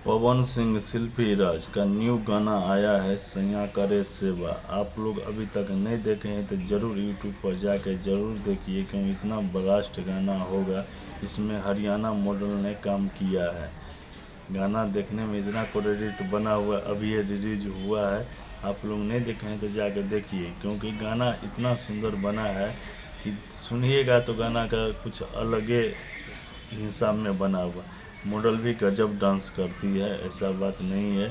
पवन सिंह शिल्पी राज का न्यू गाना आया है सैया करे सेवा। आप लोग अभी तक नहीं देखे हैं तो ज़रूर यूट्यूब पर जाकर ज़रूर देखिए, क्योंकि इतना ब्लास्ट गाना होगा। इसमें हरियाणा मॉडल ने काम किया है। गाना देखने में इतना क्रेडिट बना हुआ, अभी ये रिलीज हुआ है। आप लोग नहीं देखे हैं तो जाकर देखिए, क्योंकि गाना इतना सुंदर बना है कि सुनिएगा तो गाना का कुछ अलग हिसाब में बना हुआ। मॉडल भी गजब डांस करती है, ऐसा बात नहीं है।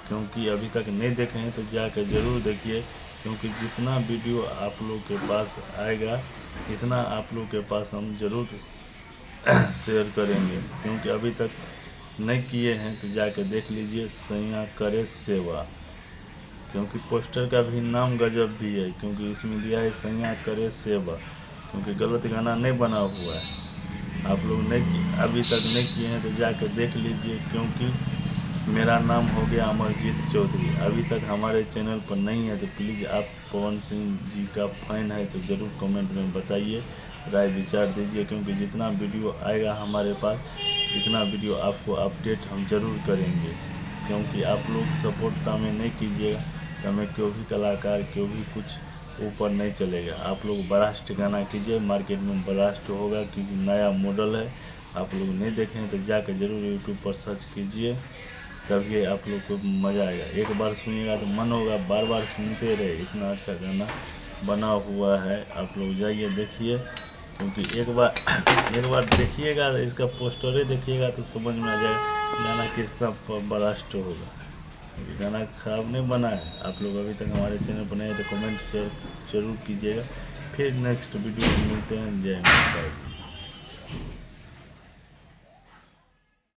क्योंकि अभी तक नहीं देखे हैं तो जाकर ज़रूर देखिए, क्योंकि जितना वीडियो आप लोग के पास आएगा इतना आप लोग के पास हम ज़रूर शेयर करेंगे। क्योंकि अभी तक नहीं किए हैं तो जाकर देख लीजिए, सैया करे सेवा। क्योंकि पोस्टर का भी नाम गजब भी है, क्योंकि इसमें दिया है सैया करे सेवा, क्योंकि गलत गाना नहीं बना हुआ है। आप लोग अभी तक नहीं किए हैं तो जाकर देख लीजिए। क्योंकि मेरा नाम हो गया अमरजीत चौधरी, अभी तक हमारे चैनल पर नहीं है तो प्लीज़ आप पवन सिंह जी का फैन है तो ज़रूर कमेंट में बताइए, राय विचार दीजिए। क्योंकि जितना वीडियो आएगा हमारे पास इतना वीडियो आपको अपडेट हम ज़रूर करेंगे। क्योंकि आप लोग सपोर्ट तो हमें नहीं कीजिएगा तो हमें क्यों भी कलाकार क्यों भी कुछ ऊपर नहीं चलेगा। आप लोग ब्लास्ट गाना कीजिए, मार्केट में ब्लास्ट होगा, क्योंकि नया मॉडल है। आप लोग नहीं देखें तो जाकर ज़रूर यूट्यूब पर सर्च कीजिए, तभी आप लोग को मज़ा आएगा। एक बार सुनिएगा तो मन होगा बार बार सुनते रहे, इतना अच्छा गाना बना हुआ है। आप लोग जाइए देखिए, क्योंकि एक बार देखिएगा, इसका पोस्टर ही देखिएगा तो समझ में आ जाएगा गाना किस तरह ब्लास्ट होगा। गाना ख़राब नहीं बना है। आप लोग अभी तक हमारे चैनल पर नए तो कमेंट शेयर जरूर कीजिएगा। फिर नेक्स्ट वीडियो में मिलते हैं। जय माता दी।